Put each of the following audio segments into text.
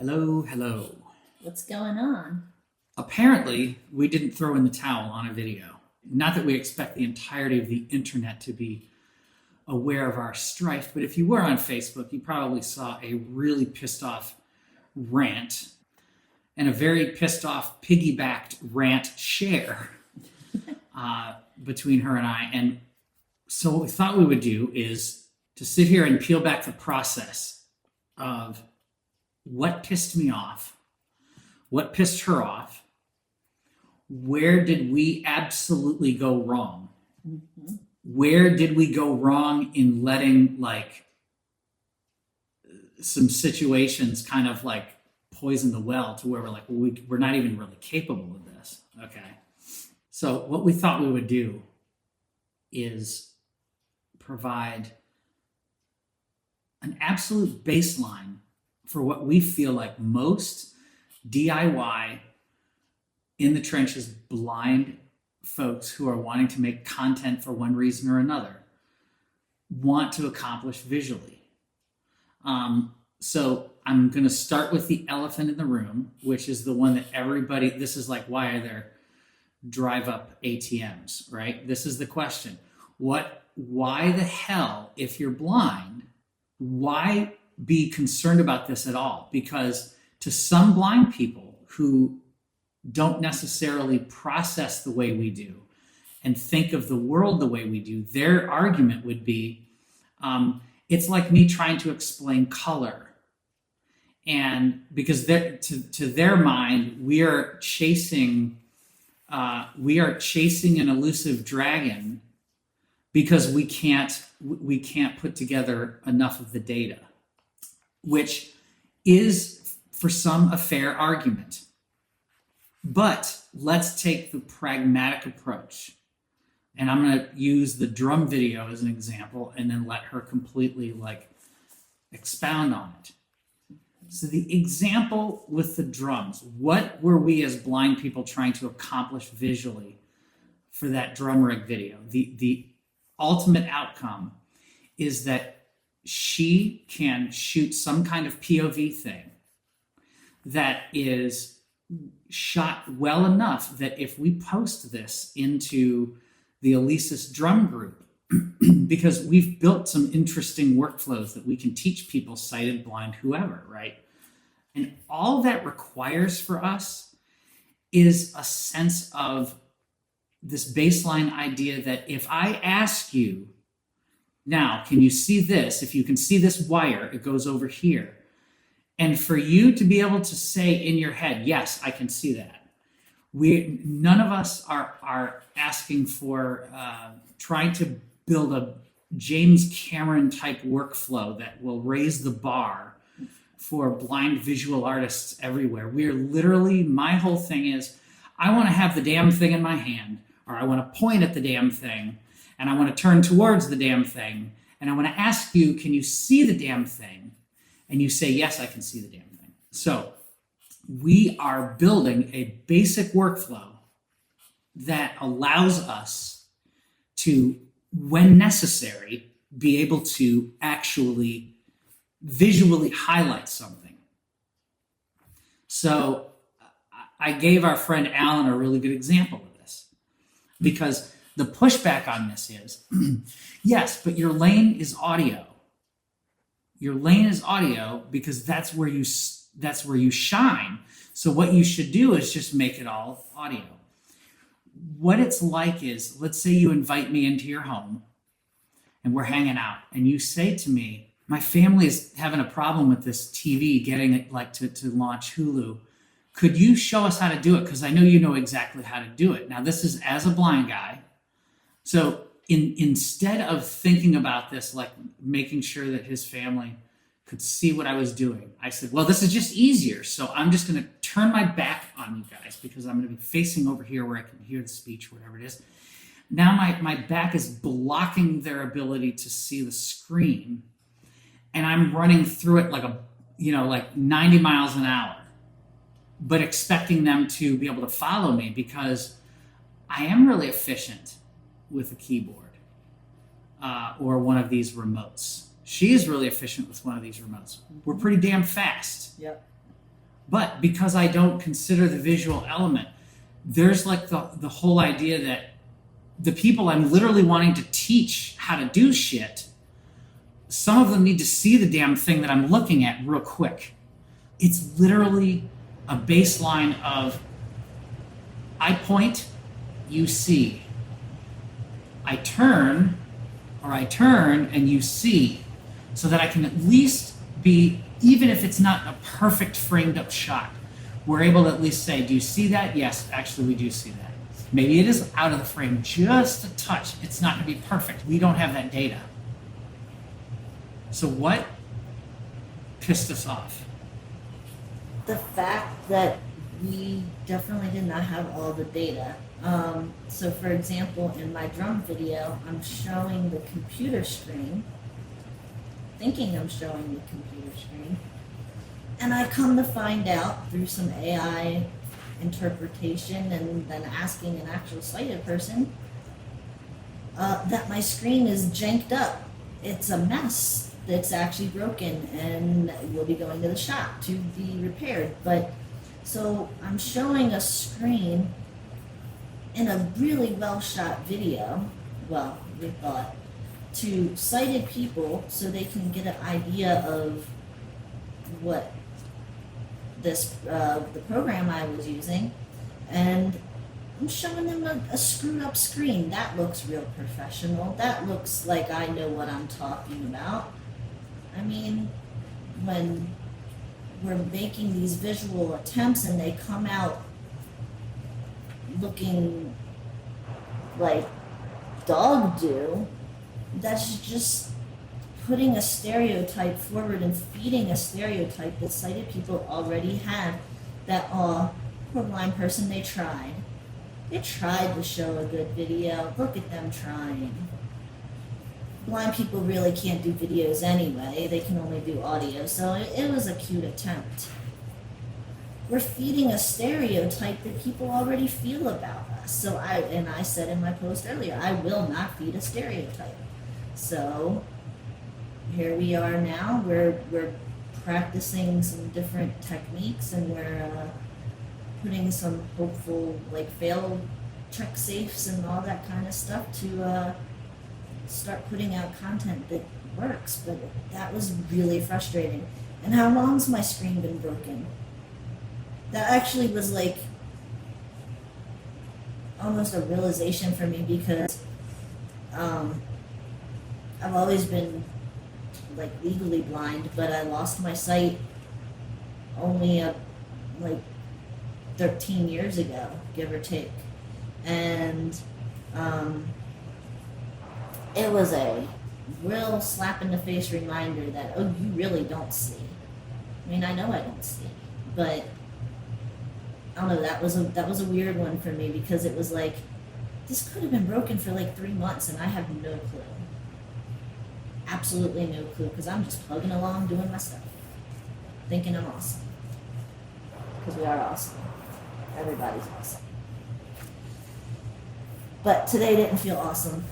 Hello, hello. What's going on? Apparently, we didn't throw in the towel on a video. Not that we expect the entirety of the internet to be aware of our strife, but if you were on Facebook, you probably saw a really pissed off rant and a very pissed off piggybacked rant share between her and I. And so what we thought we would do is to sit here and peel back the process of what pissed me off, what pissed her off, where did we absolutely go wrong? Mm-hmm. Where did we go wrong in letting some situations kind of poison the well to where we're like, well, we're not even really capable of this. Okay. So what we thought we would do is provide an absolute baseline for what we feel like most DIY in the trenches blind folks who are wanting to make content for one reason or another want to accomplish visually. So I'm going to start with the elephant in the room, which is the one that everybody, this is like, why are there drive-up ATMs, right? This is the question. Why the hell, if you're blind, why be concerned about this at all? Because to some blind people who don't necessarily process the way we do and think of the world the way we do, their argument would be, it's like me trying to explain color. And because to their mind, we are chasing an elusive dragon because we can't put together enough of the data, which is for some a fair argument. But let's take the pragmatic approach. And I'm going to use the drum video as an example and then let her completely expound on it. So the example with the drums, what were we as blind people trying to accomplish visually for that drum rig video? The ultimate outcome is that she can shoot some kind of POV thing that is shot well enough that if we post this into the Alesis drum group, because we've built some interesting workflows that we can teach people, sighted, blind, whoever, right? And all that requires for us is a sense of this baseline idea that if I ask you, now, can you see this? If you can see this wire, it goes over here. And for you to be able to say in your head, yes, I can see that. None of us are asking for trying to build a James Cameron type workflow that will raise the bar for blind visual artists everywhere. We are literally, my whole thing is, I want to have the damn thing in my hand, or I want to point at the damn thing, and I want to turn towards the damn thing, and I want to ask you, can you see the damn thing? And you say, yes, I can see the damn thing. So we are building a basic workflow that allows us to, when necessary, be able to actually visually highlight something. So I gave our friend Alan a really good example of this, because the pushback on this is, yes, but your lane is audio. Your lane is audio because that's where you shine. So what you should do is just make it all audio. What it's like is, let's say you invite me into your home and we're hanging out and you say to me, my family is having a problem with this TV getting it to launch Hulu. Could you show us how to do it? Because I know you know exactly how to do it. Now, this is as a blind guy. So instead of thinking about this, making sure that his family could see what I was doing, I said, well, this is just easier. So I'm just going to turn my back on you guys because I'm going to be facing over here where I can hear the speech, whatever it is. Now my back is blocking their ability to see the screen. And I'm running through it like 90 miles an hour, but expecting them to be able to follow me because I am really efficient with a keyboard or one of these remotes. She is really efficient with one of these remotes. We're pretty damn fast. Yep. But because I don't consider the visual element, there's like the whole idea that the people I'm literally wanting to teach how to do shit, some of them need to see the damn thing that I'm looking at real quick. It's literally a baseline of I point, you see. I turn, and you see, so that I can at least be, even if it's not a perfect framed up shot, we're able to at least say, do you see that? Yes, actually we do see that. Maybe it is out of the frame just a touch. It's not going to be perfect. We don't have that data. So what pissed us off? The fact that we definitely did not have all the data. So for example, in my drum video, I'm showing the computer screen, thinking I'm showing the computer screen, and I come to find out through some AI interpretation and then asking an actual sighted person that my screen is janked up. It's a mess. It's actually broken and will be going to the shop to be repaired. But so I'm showing a screen in a really well shot video, well, we thought, to sighted people so they can get an idea of what this the program I was using, and I'm showing them a screwed up screen. That looks real professional. That looks like I know what I'm talking about. I mean, when we're making these visual attempts and they come out looking like dog do, that's just putting a stereotype forward and feeding a stereotype that sighted people already have, that, oh, poor blind person, they tried to show a good video, look at them trying. Blind people really can't do videos anyway, they can only do audio, so it was a cute attempt. We're feeding a stereotype that people already feel about us. So I said in my post earlier, I will not feed a stereotype. So here we are now, we're practicing some different techniques, and we're putting some hopeful like fail check safes and all that kind of stuff to start putting out content that works. But that was really frustrating. And how long's my screen been broken? That actually was like almost a realization for me, because I've always been like legally blind, but I lost my sight only like 13 years ago, give or take. And it was a real slap in the face reminder that, oh, you really don't see. I mean, I know I don't see, but I don't know, that was a weird one for me, because it was like, this could have been broken for like 3 months and I have no clue. Absolutely no clue, because I'm just plugging along doing my stuff, thinking I'm awesome. Because we are awesome. Everybody's awesome. But today didn't feel awesome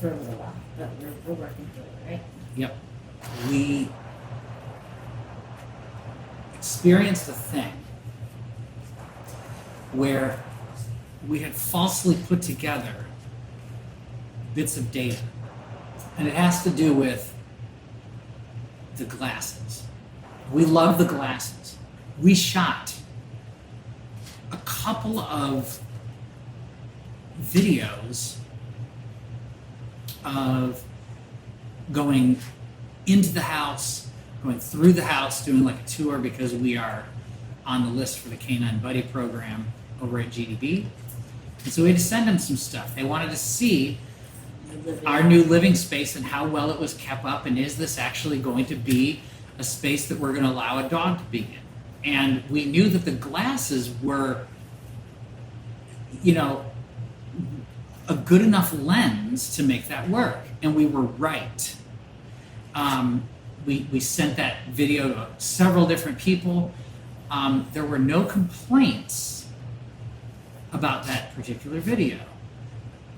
for a little while, but we're working through it, right? Yep. We experienced a thing where we had falsely put together bits of data. And it has to do with the glasses. We love the glasses. We shot a couple of videos of going into the house, going through the house, doing like a tour, because we are on the list for the Canine Buddy program over at GDB. And so we had to send them some stuff. They wanted to see our new living space and how well it was kept up, and is this actually going to be a space that we're going to allow a dog to be in. And we knew that the glasses were, you know, a good enough lens to make that work, and we were right. We sent that video to several different people. There were no complaints about that particular video.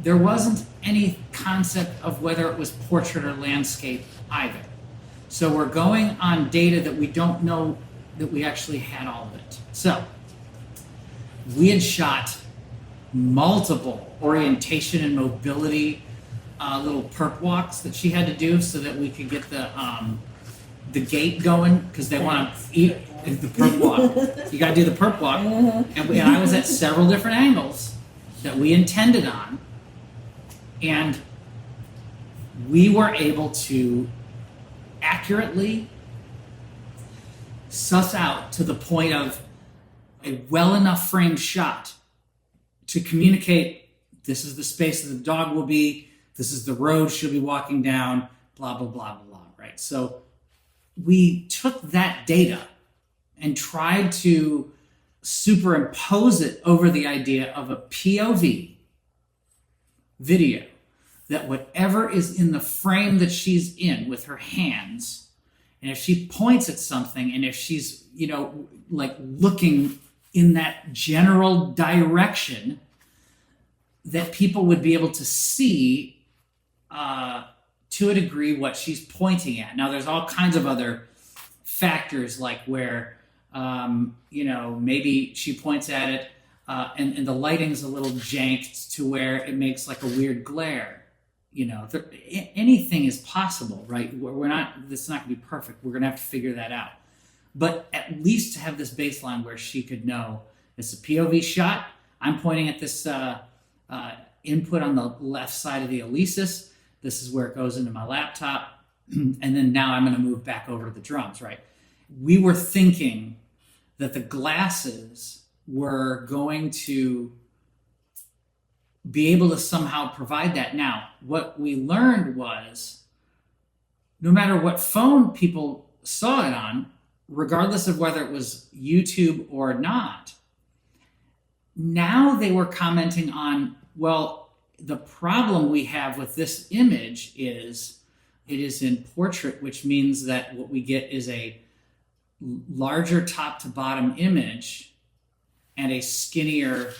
There wasn't any concept of whether it was portrait or landscape either. So we're going on data that we don't know that we actually had all of it. So we had shot multiple orientation and mobility little perp walks that she had to do so that we could get the gait going, because they want to eat the perp walk. You got to do the perp walk. And I was at several different angles that we intended on, and we were able to accurately suss out to the point of a well enough framed shot to communicate, this is the space that the dog will be, this is the road she'll be walking down, blah, blah, blah, blah, blah, right? So we took that data and tried to superimpose it over the idea of a POV video, that whatever is in the frame that she's in with her hands, and if she points at something, and if she's, like looking in that general direction, that people would be able to see to a degree what she's pointing at. Now, there's all kinds of other factors, like where, maybe she points at it and the lighting's a little janked to where it makes like a weird glare. Anything is possible, right? It's not gonna be perfect. We're gonna have to figure that out. But at least to have this baseline where she could know it's a POV shot. I'm pointing at this input on the left side of the Alesis. This is where it goes into my laptop. And then now I'm going to move back over to the drums, right? We were thinking that the glasses were going to be able to somehow provide that. Now, what we learned was no matter what phone people saw it on, regardless of whether it was YouTube or not, now they were commenting on, well, the problem we have with this image is it is in portrait, which means that what we get is a larger top to bottom image and a skinnier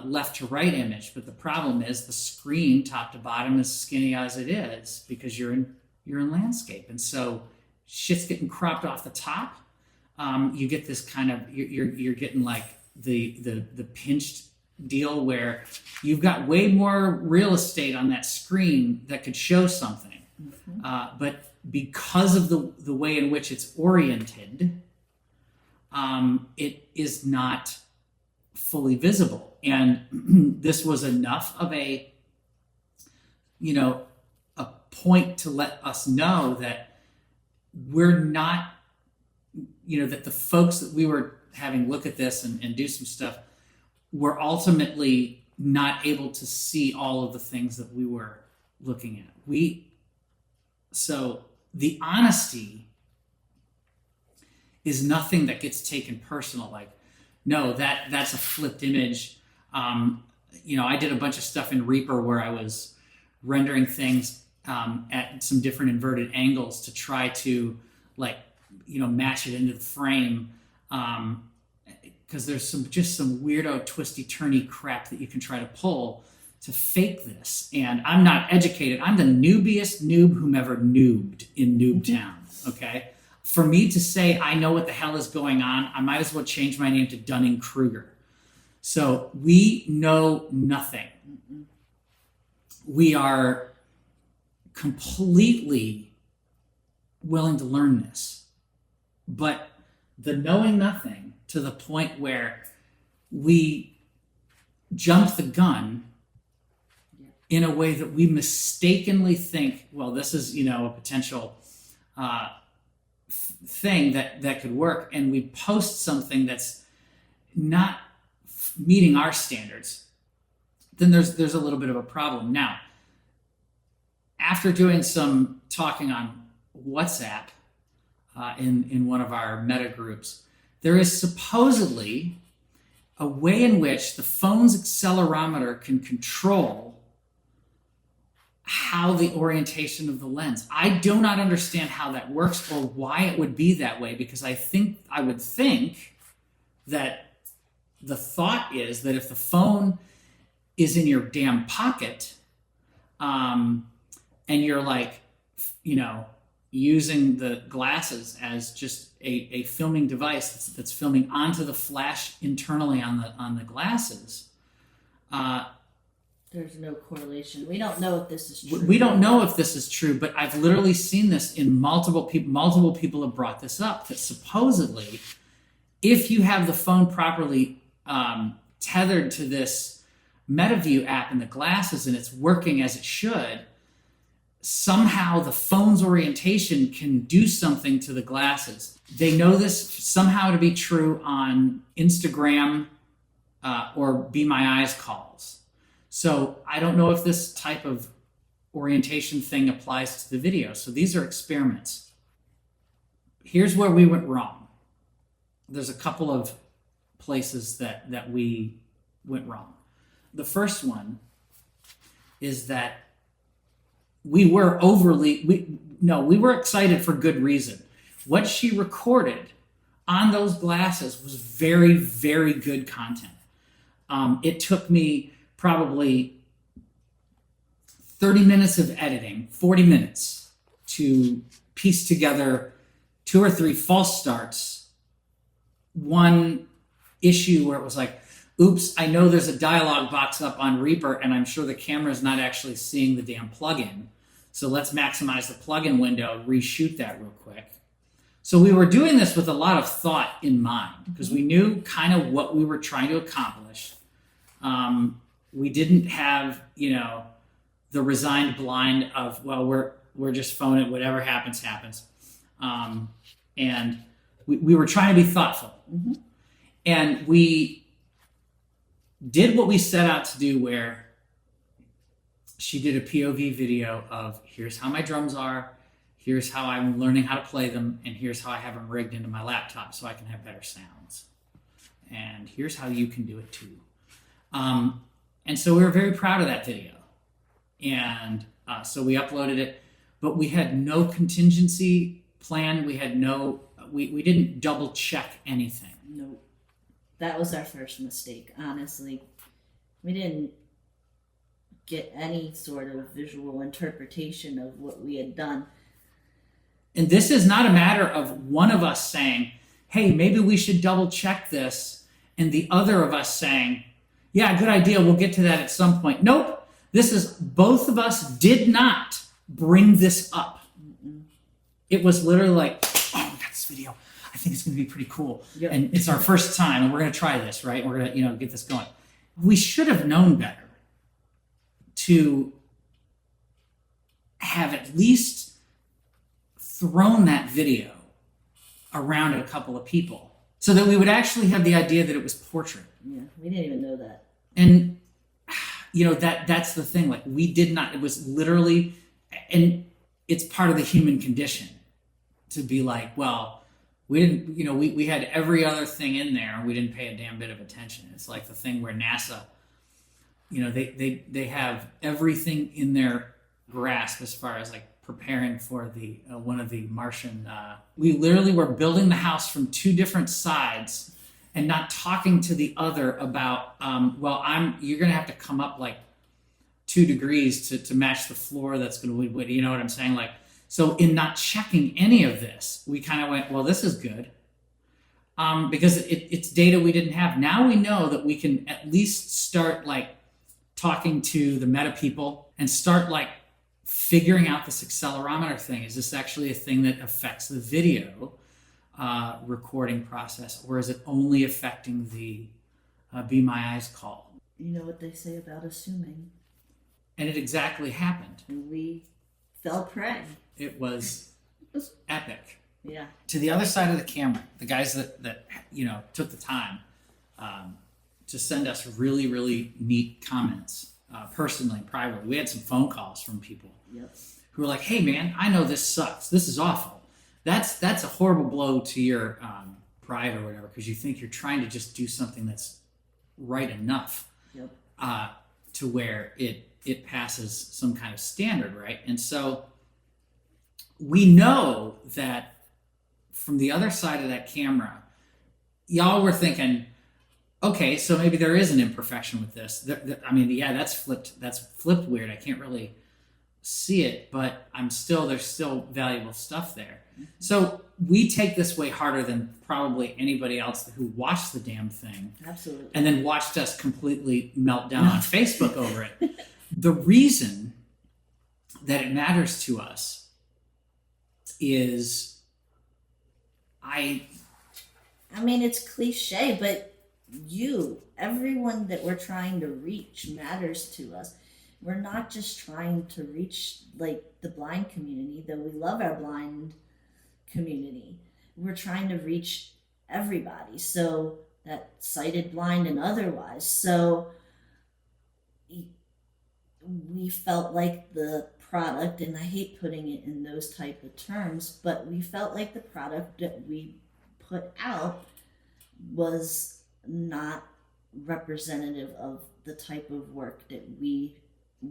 left to right image. But the problem is the screen top to bottom is skinny as it is because you're in landscape. And so shit's getting cropped off the top. You get this kind of, you're getting like the pinched deal where you've got way more real estate on that screen that could show something. But because of the way in which it's oriented, it is not fully visible. And this was enough of a point to let us know that we're not, that the folks that we were having look at this and do some stuff were ultimately not able to see all of the things that we were looking at. So the honesty is nothing that gets taken personal. Like, no, that's a flipped image. I did a bunch of stuff in Reaper where I was rendering things at some different inverted angles to try to match it into the frame. Because there's some weirdo twisty turny crap that you can try to pull to fake this. And I'm not educated. I'm the noobiest noob whomever noobed in Noobtown, okay? For me to say I know what the hell is going on, I might as well change my name to Dunning-Kruger. So we know nothing. We are completely willing to learn this. But the knowing nothing to the point where we jump the gun in a way that we mistakenly think, well, this is, a potential thing that could work, and we post something that's not meeting our standards, then there's a little bit of a problem. Now, after doing some talking on WhatsApp in one of our meta groups, there is supposedly a way in which the phone's accelerometer can control how the orientation of the lens. I do not understand how that works or why it would be that way, because I would think that the thought is that if the phone is in your damn pocket, and you're using the glasses as just a filming device that's filming onto the flash internally on the glasses. There's no correlation. We don't know if this is true. We don't know if this is true, but I've literally seen this in multiple people. Multiple people have brought this up, that supposedly, if you have the phone properly tethered to this MetaView app in the glasses and it's working as it should, somehow the phone's orientation can do something to the glasses. They know this somehow to be true on Instagram or Be My Eyes calls. So I don't know if this type of orientation thing applies to the video. So these are experiments. Here's where we went wrong. There's a couple of places that we went wrong. The first one is that we were excited for good reason. What she recorded on those glasses was very, very good content. It took me probably 30 minutes of editing, 40 minutes to piece together 2 or 3 false starts. One issue where it was like, oops, I know there's a dialog box up on Reaper and I'm sure the camera is not actually seeing the damn plugin. So let's maximize the plugin window, reshoot that real quick. So we were doing this with a lot of thought in mind because we knew kind of what we were trying to accomplish. We didn't have, the resigned blind of, well, we're just phoning it, whatever happens, happens. And we were trying to be thoughtful. Mm-hmm. And we did what we set out to do, where she did a POV video of here's how my drums are, here's how I'm learning how to play them, and here's how I have them rigged into my laptop so I can have better sounds. And here's how you can do it too. And so we were very proud of that video. And so we uploaded it, but we had no contingency plan. We had we didn't double check anything. Nope. That was our first mistake, honestly. We didn't get any sort of visual interpretation of what we had done. And this is not a matter of one of us saying, hey, maybe we should double check this, and the other of us saying, yeah, good idea, we'll get to that at some point. Nope. This is both of us did not bring this up. Mm-mm. It was literally like, oh, we got this video. I think it's going to be pretty cool. Yep. And it's our first time, and we're going to try this, right? We're going to, get this going. We should have known better to have at least thrown that video around at a couple of people so that we would actually have the idea that it was portrait. Yeah, we didn't even know that. And, that's the thing. Like, we did not, it was literally, and it's part of the human condition to be like, well, we didn't, we had every other thing in there and we didn't pay a damn bit of attention. It's like the thing where NASA, they have everything in their grasp as far as like preparing for the one of the Martian. We literally were building the house from 2 different sides and not talking to the other about, you're going to have to come up like 2 degrees to match the floor that's going to, you know what I'm saying? Like, so in not checking any of this, we kind of went, well, this is good. Because it's data we didn't have. Now we know that we can at least start like talking to the meta people and start like figuring out this accelerometer thing. Is this actually a thing that affects the video recording process, or is it only affecting the Be My Eyes call? You know what they say about assuming. And it exactly happened. And we fell prey. It was epic. Yeah. To the other side of the camera, the guys that took the time to send us really, really neat comments, personally, privately. We had some phone calls from people who were like, hey man, I know this sucks. This is awful. That's a horrible blow to your pride or whatever, because you think you're trying to just do something that's right enough to where it passes some kind of standard, right? And so we know that from the other side of that camera, y'all were thinking, okay, so maybe there is an imperfection with this. That's flipped weird. I can't really see it, but there's still valuable stuff there. So we take this way harder than probably anybody else who watched the damn thing. Absolutely. And then watched us completely melt down on Facebook over it. The reason that it matters to us is I mean, it's cliche, but everyone that we're trying to reach matters to us. We're not just trying to reach like the blind community, though we love our blind community. We're trying to reach everybody, so that sighted, blind, and otherwise. So we felt like the product, and I hate putting it in those type of terms, but we felt like the product that we put out was not representative of the type of work that we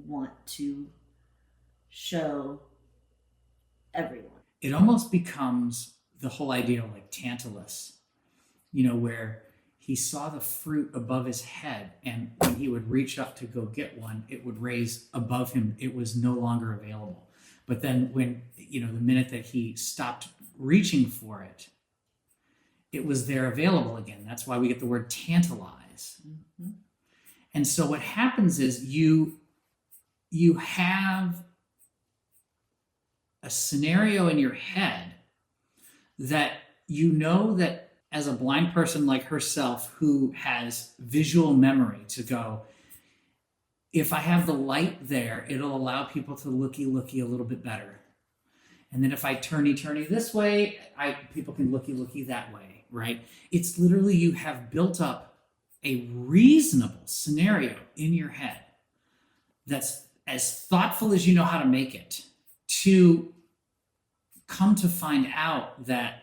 want to show everyone. It almost becomes the whole idea of like Tantalize, where he saw the fruit above his head, and when he would reach up to go get one, it would raise above him. It was no longer available. But then when, the minute that he stopped reaching for it, it was there available again. That's why we get the word tantalize. Mm-hmm. And so what happens is you have a scenario in your head that that as a blind person like herself who has visual memory to go, if I have the light there, it'll allow people to looky a little bit better. And then if I turny this way, people can looky that way, right? It's literally you have built up a reasonable scenario in your head that's as thoughtful as you know how to make it, to come to find out that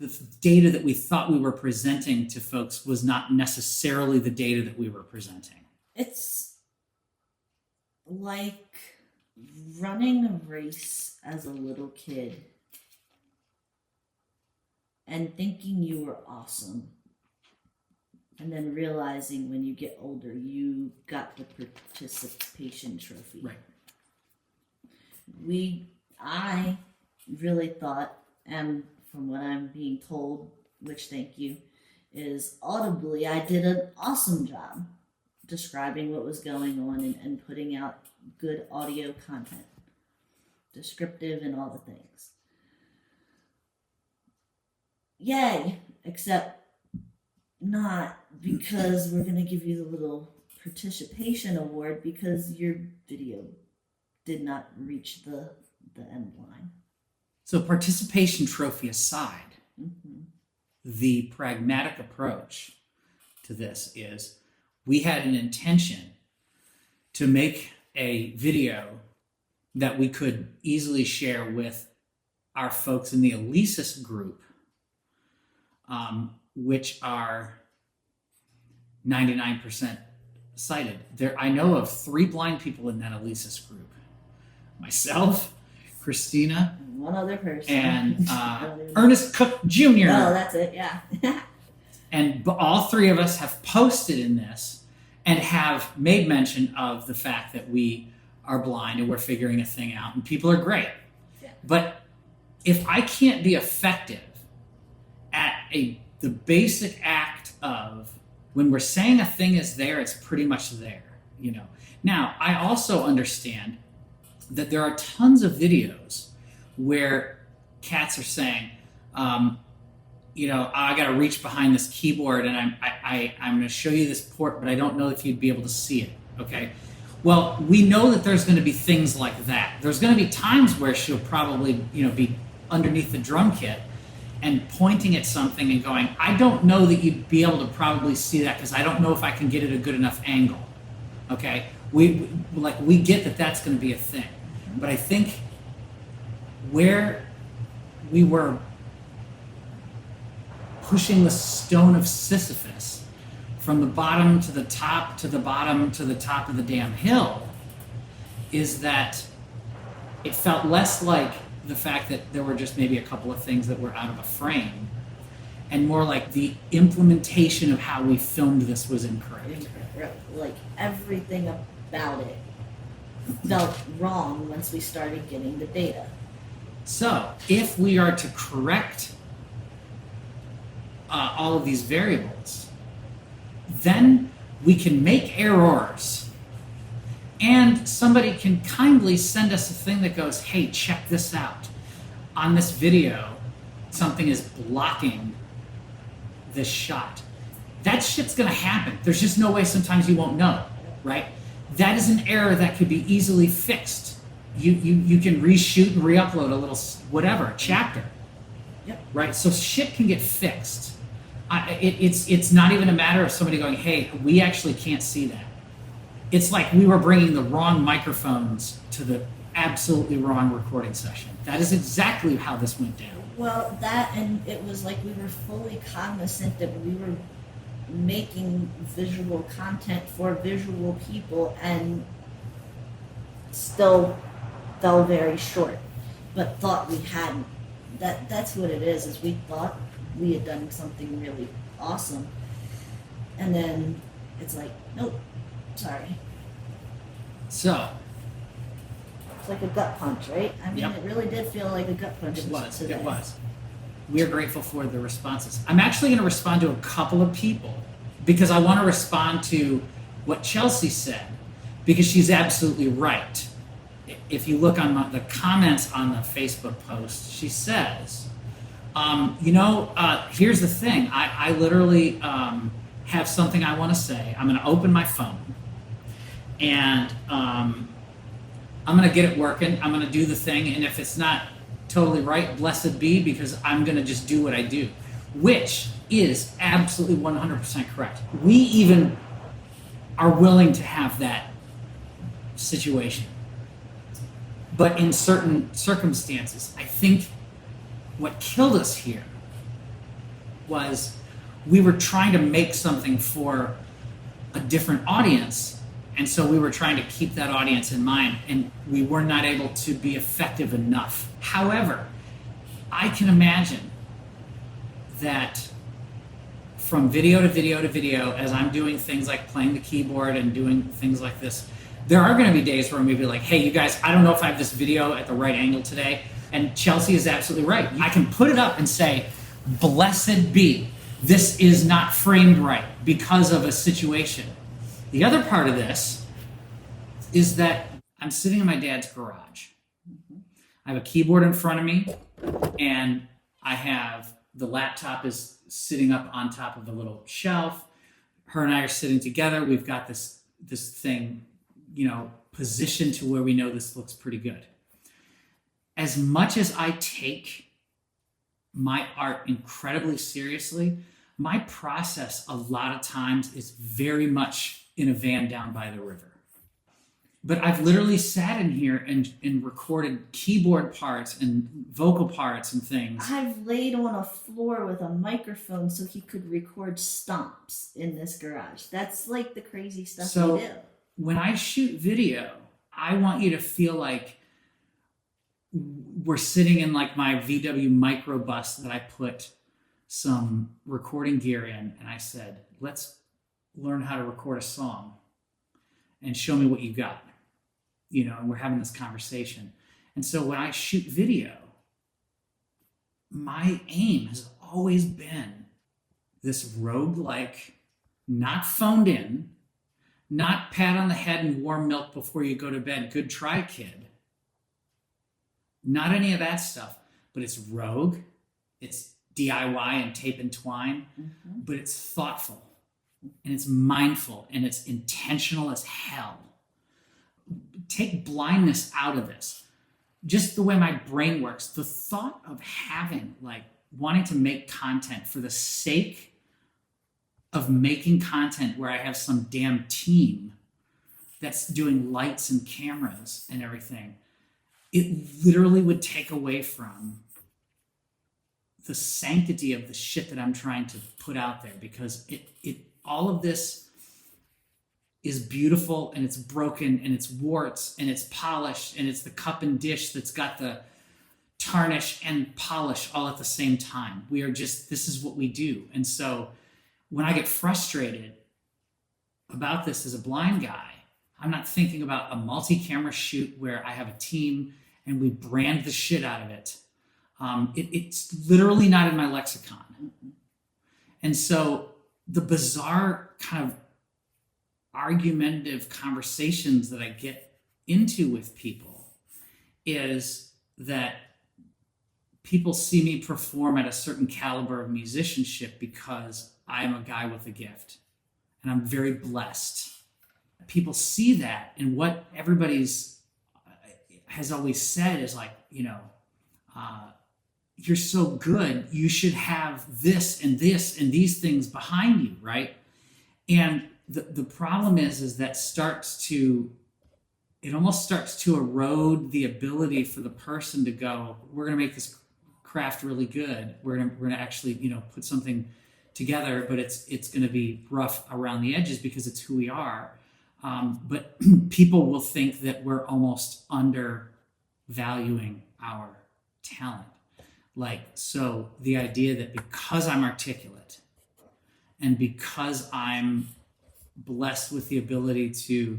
the data that we thought we were presenting to folks was not necessarily the data that we were presenting. It's like running a race as a little kid and thinking you were awesome, and then realizing when you get older you got the participation trophy. Right. I really thought, and from what I'm being told, which thank you, is audibly I did an awesome job describing what was going on and putting out good audio content, descriptive and all the things. Yay, except not, because we're going to give you the little participation award because your video did not reach the end line. So participation trophy aside, mm-hmm. the pragmatic approach to this is we had an intention to make a video that we could easily share with our folks in the Elysis group, which are 99% sighted. I know of 3 blind people in that Elysis group. Myself, Christina, one other person, and Ernest Cook Jr. Oh, that's it, yeah. And all 3 of us have posted in this and have made mention of the fact that we are blind and we're figuring a thing out, and people are great. Yeah. But if I can't be effective at the basic act of when we're saying a thing is there, it's pretty much there, Now, I also understand that there are tons of videos where cats are saying, I got to reach behind this keyboard and I'm going to show you this port, but I don't know if you'd be able to see it. Okay. Well, we know that there's going to be things like that. There's going to be times where she'll probably, be underneath the drum kit and pointing at something and going, I don't know that you'd be able to probably see that because I don't know if I can get it a good enough angle. Okay. We get that that's going to be a thing. But I think where we were pushing the stone of Sisyphus from the bottom to the top to the bottom to the top of the damn hill is that it felt less like the fact that there were just maybe a couple of things that were out of a frame and more like the implementation of how we filmed this was incorrect. Like everything about it felt wrong once we started getting the data. So if we are to correct all of these variables, then we can make errors. And somebody can kindly send us a thing that goes, hey, check this out. On this video, something is blocking this shot. That shit's gonna happen. There's just no way sometimes you won't know, right? That is an error that could be easily fixed. You can reshoot and re-upload a little whatever, chapter. Yep. Right? So shit can get fixed. It's not even a matter of somebody going, hey, we actually can't see that. It's like we were bringing the wrong microphones to the absolutely wrong recording session. That is exactly how this went down. Well, that, and it was like we were fully cognizant that we were making visual content for visual people and still fell very short, but thought we hadn't. That's what it is we thought we had done something really awesome, and then it's like, nope, sorry. So It's like a gut punch, right? I mean, Yep. It really did feel like a gut punch today. it was. We are grateful for the responses. I'm actually going to respond to a couple of people because I want to respond to what Chelsea said, because she's absolutely right. If you look on the comments on the Facebook post, she says, here's the thing. I literally have something I want to say. I'm going to open my phone and I'm going to get it working. I'm going to do the thing. And if it's not totally right, blessed be, because I'm going to just do what I do, which is absolutely 100% correct. We even are willing to have that situation. But in certain circumstances, I think what killed us here was we were trying to make something for a different audience, and so we were trying to keep that audience in mind, and we were not able to be effective enough. However, I can imagine that from video to video to video, as I'm doing things like playing the keyboard and doing things like this, there are going to be days where I'm going to be like, hey, you guys, I don't know if I have this video at the right angle today. And Chelsea is absolutely right. I can put it up and say, blessed be, this is not framed right because of a situation. The other part of this is that I'm sitting in my dad's garage. I have a keyboard in front of me, and I have the laptop is sitting up on top of a little shelf. Her and I are sitting together. We've got this thing, positioned to where we know this looks pretty good. As much as I take my art incredibly seriously, my process a lot of times is very much in a van down by the river. But I've literally sat in here and recorded keyboard parts and vocal parts and things. I've laid on a floor with a microphone so he could record stomps in this garage. That's like the crazy stuff we do. When I shoot video, I want you to feel like we're sitting in like my VW microbus that I put some recording gear in, and I said, let's learn how to record a song and show me what you got. And we're having this conversation. And so when I shoot video, my aim has always been this roguelike, not phoned in, not pat on the head and warm milk before you go to bed, good try, kid. Not any of that stuff, but it's rogue, it's DIY and tape and twine, but it's thoughtful and it's mindful and it's intentional as hell. Take blindness out of this. Just the way my brain works, the thought of wanting to make content for the sake of making content where I have some damn team that's doing lights and cameras and everything, it literally would take away from the sanctity of the shit that I'm trying to put out there, because it all of this is beautiful and it's broken and it's warts and it's polished and it's the cup and dish that's got the tarnish and polish all at the same time. This is what we do. And so when I get frustrated about this as a blind guy, I'm not thinking about a multi-camera shoot where I have a team and we brand the shit out of it. It's literally not in my lexicon. And so the bizarre kind of argumentative conversations that I get into with people is that people see me perform at a certain caliber of musicianship because I'm a guy with a gift and I'm very blessed. People see that, and what everybody's has always said is like, you're so good, you should have this and this and these things behind you, right? And the problem is that it almost starts to erode the ability for the person to go, we're going to make this craft really good. We're gonna actually, put something together, but it's going to be rough around the edges because it's who we are. But people will think that we're almost undervaluing our talent. So the idea that because I'm articulate and because I'm blessed with the ability to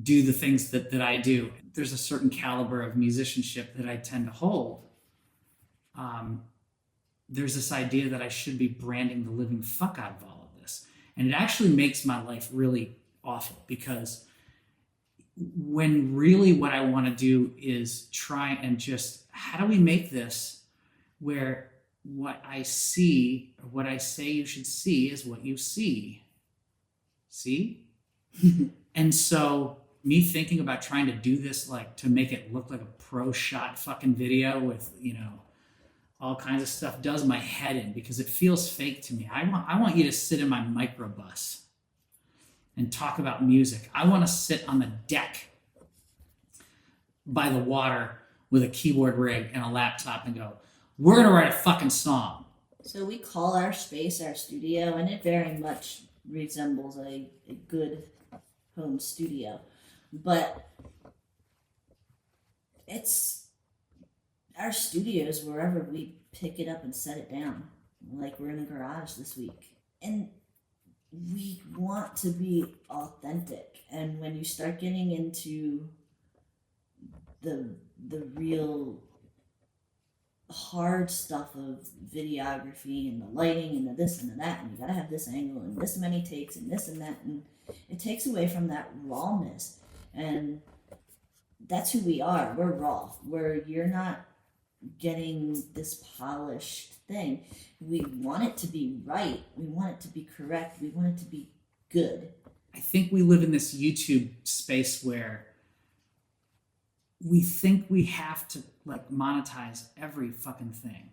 do the things that I do, there's a certain caliber of musicianship that I tend to hold. There's this idea that I should be branding the living fuck out of all of this. And it actually makes my life really awful, because when really what I want to do is try and just, how do we make this where what I see, or what I say you should see, is what you see? See? And so me thinking about trying to do this, to make it look like a pro shot fucking video with, all kinds of stuff, does my head in, because it feels fake to me. I want you to sit in my microbus and talk about music. I want to sit on the deck by the water with a keyboard rig and a laptop and go, we're going to write a fucking song. So we call our space our studio, and it very much resembles a good home studio. But it's our studios wherever we pick it up and set it down. Like we're in a garage this week. And we want to be authentic. And when you start getting into the real hard stuff of videography and the lighting and the this and the that, and you gotta have this angle and this many takes and this and that, and it takes away from that rawness. And that's who we are. We're raw. You're not getting this polished thing. We want it to be right. We want it to be correct. We want it to be good. I think we live in this YouTube space where we think we have to monetize every fucking thing.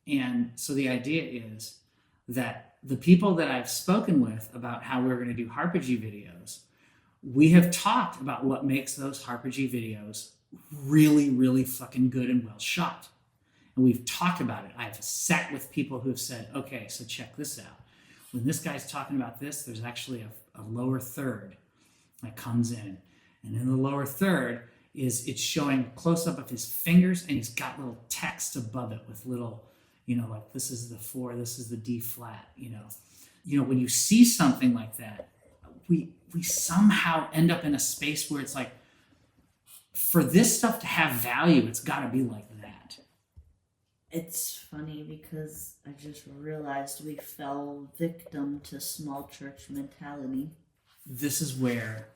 And so the idea is that the people that I've spoken with about how we're going to do Harpagey videos, we have talked about what makes those Harpagey videos really, really fucking good and well shot. And we've talked about it. I've sat with people who have said, okay, so check this out. When this guy's talking about this, there's actually a lower third that comes in. And in the lower third it's showing a close-up of his fingers, and he's got little text above it with little, this is the 4, this is the D flat, when you see something like that, we somehow end up in a space where it's like, for this stuff to have value, it's got to be like that. It's funny because I just realized we fell victim to small church mentality. This is where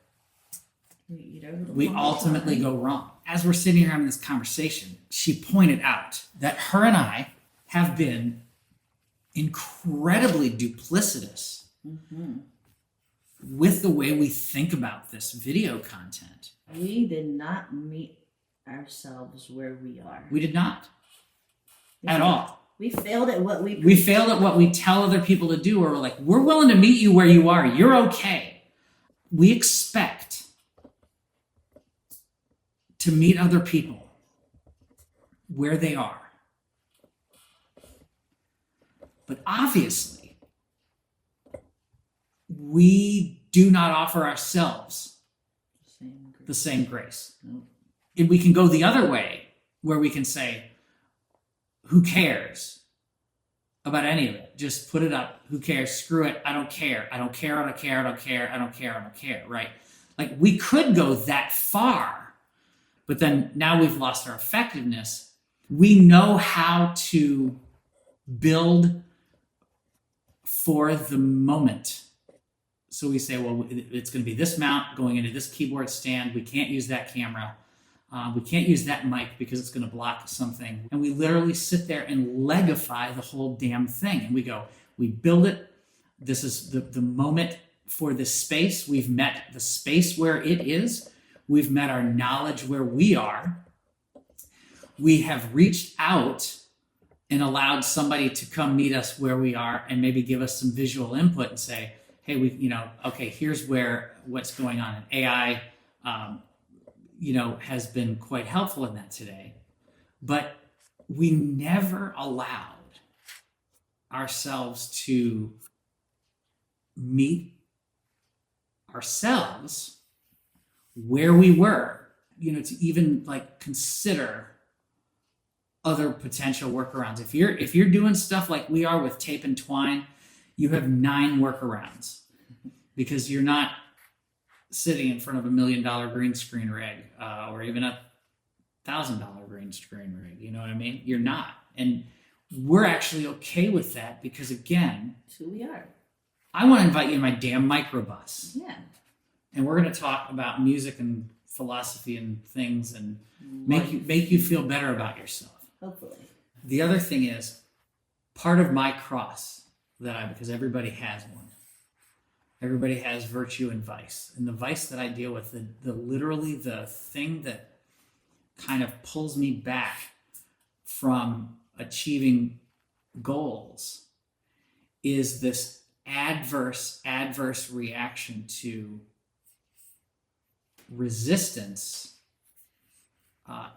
we ultimately go wrong. As we're sitting here having this conversation, she pointed out that her and I have been incredibly duplicitous with the way we think about this video content. We did not meet ourselves where we are. We did not. At all. We failed at what we failed at what we tell other people to do, or we're like, we're willing to meet you where you are. You're okay. We expect to meet other people where they are. But obviously, we do not offer ourselves the same grace. Nope. And we can go the other way, where we can say, who cares about any of it? Just put it up. Who cares? Screw it. I don't care. I don't care. I don't care. I don't care. I don't care. I don't care. Right? Like we could go that far, but then now we've lost our effectiveness. We know how to build for the moment. So we say, well, it's going to be this mount going into this keyboard stand. We can't use that camera. We can't use that mic because it's going to block something. And we literally sit there and legify the whole damn thing. And we go, we build it. This is the moment for this space. We've met the space where it is. We've met our knowledge where we are. We have reached out and allowed somebody to come meet us where we are and maybe give us some visual input and say, hey, okay, here's what's going on. And AI, has been quite helpful in that today. But we never allowed ourselves to meet ourselves where we were, to even like consider other potential workarounds. If you're doing stuff like we are with tape and twine, you have 9 workarounds because you're not sitting in front of $1 million green screen rig or even $1,000 green screen rig. You know what I mean? You're not. And we're actually okay with that because, again, That's who we are. I want to invite you in my damn microbus. Yeah. And we're going to talk about music and philosophy and things and make you feel better about yourself. Hopefully. The other thing is part of my cross because everybody has one. Everybody has virtue and vice. And the vice that I deal with, literally the thing that kind of pulls me back from achieving goals is this adverse reaction to resistance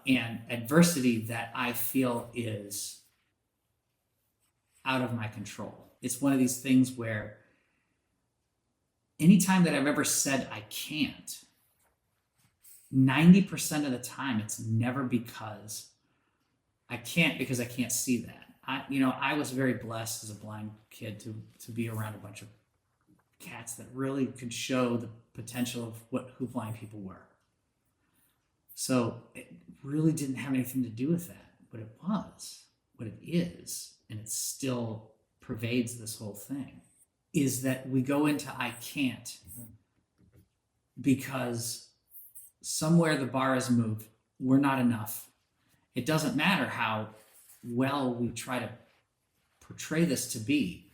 and adversity that I feel is out of my control. It's one of these things where anytime that I've ever said I can't, 90% of the time it's never because I can't see that. I was very blessed as a blind kid to be around a bunch of cats that really could show the potential of who blind people were. So it really didn't have anything to do with that, but it was, what it is, and it still pervades this whole thing, is that we go into I can't because somewhere the bar is moved. We're not enough. It doesn't matter how well we try to portray this to be.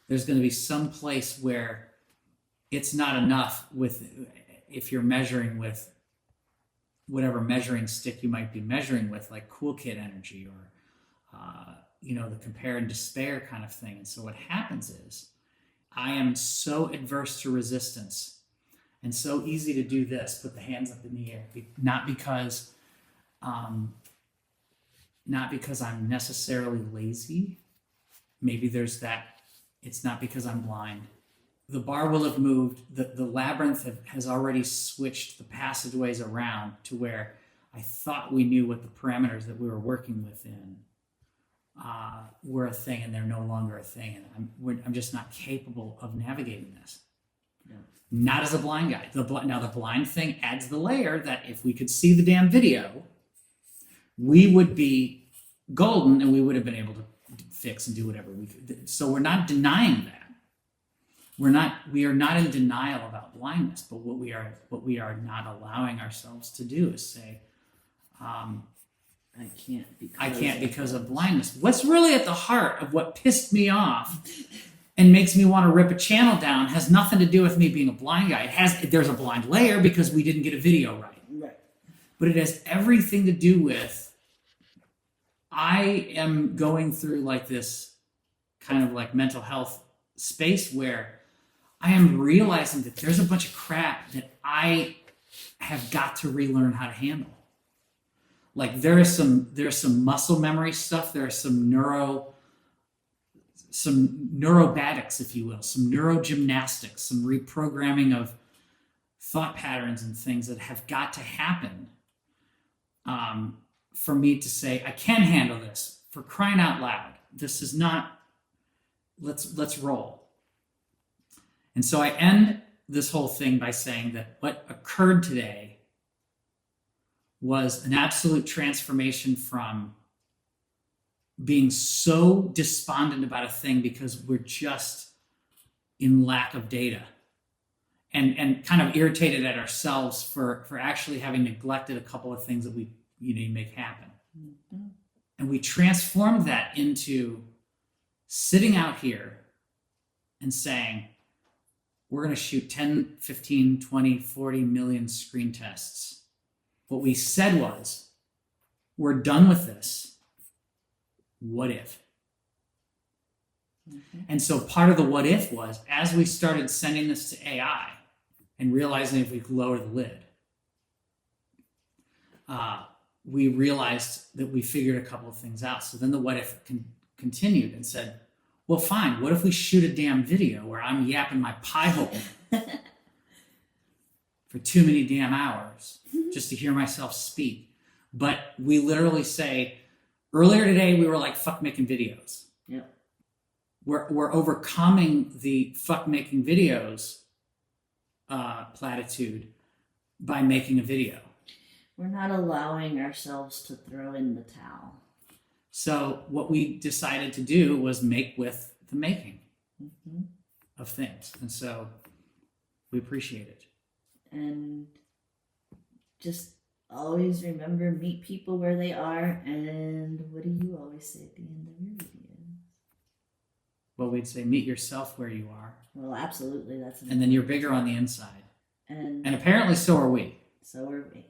There's going to be some place where it's not enough if you're measuring with whatever measuring stick you might be measuring with, like cool kid energy or, the compare and despair kind of thing. And so what happens is I am so adverse to resistance and so easy to do this, put the hands up in the air, not because I'm necessarily lazy. Maybe there's that. It's not because I'm blind. The bar will have moved. The labyrinth has already switched the passageways around to where I thought we knew what the parameters that we were working within were a thing, and they're no longer a thing. And I'm just not capable of navigating this. Yeah. Not as a blind guy. Now the blind thing adds the layer that if we could see the damn video, we would be golden and we would have been able to fix and do whatever we could. So we're not denying that. We are not in denial about blindness, but what we are not allowing ourselves to do is say, I can't because of blindness. What's really at the heart of what pissed me off and makes me want to rip a channel down has nothing to do with me being a blind guy. There's a blind layer because we didn't get a video right. Right. But it has everything to do with I am going through like this kind of like mental health space where I am realizing that there's a bunch of crap that I have got to relearn how to handle. Like there's some muscle memory stuff. There's some neurobatics, if you will, some neurogymnastics, some reprogramming of thought patterns and things that have got to happen for me to say, I can handle this, for crying out loud. This is not, let's roll. And so I end this whole thing by saying that what occurred today was an absolute transformation from being so despondent about a thing because we're just in lack of data and kind of irritated at ourselves for actually having neglected a couple of things that we make happen. Mm-hmm. And we transformed that into sitting out here and saying, we're going to shoot 10, 15, 20, 40 million screen tests. What we said was, we're done with this. What if? Mm-hmm. And so part of the what if was, as we started sending this to AI and realizing if we could lower the lid, we realized that we figured a couple of things out. So then the what if continued and said, well, fine, what if we shoot a damn video where I'm yapping my pie hole for too many damn hours just to hear myself speak? But we literally say, earlier today, we were like, fuck making videos. Yep. We're overcoming the fuck making videos platitude by making a video. We're not allowing ourselves to throw in the towel. So what we decided to do was make with the making mm-hmm. of things. And so we appreciate it. And just always remember, meet people where they are. And what do you always say at the end of your videos? Well, we'd say meet yourself where you are. Well, absolutely. And then you're bigger on the inside. And apparently so are we. So are we.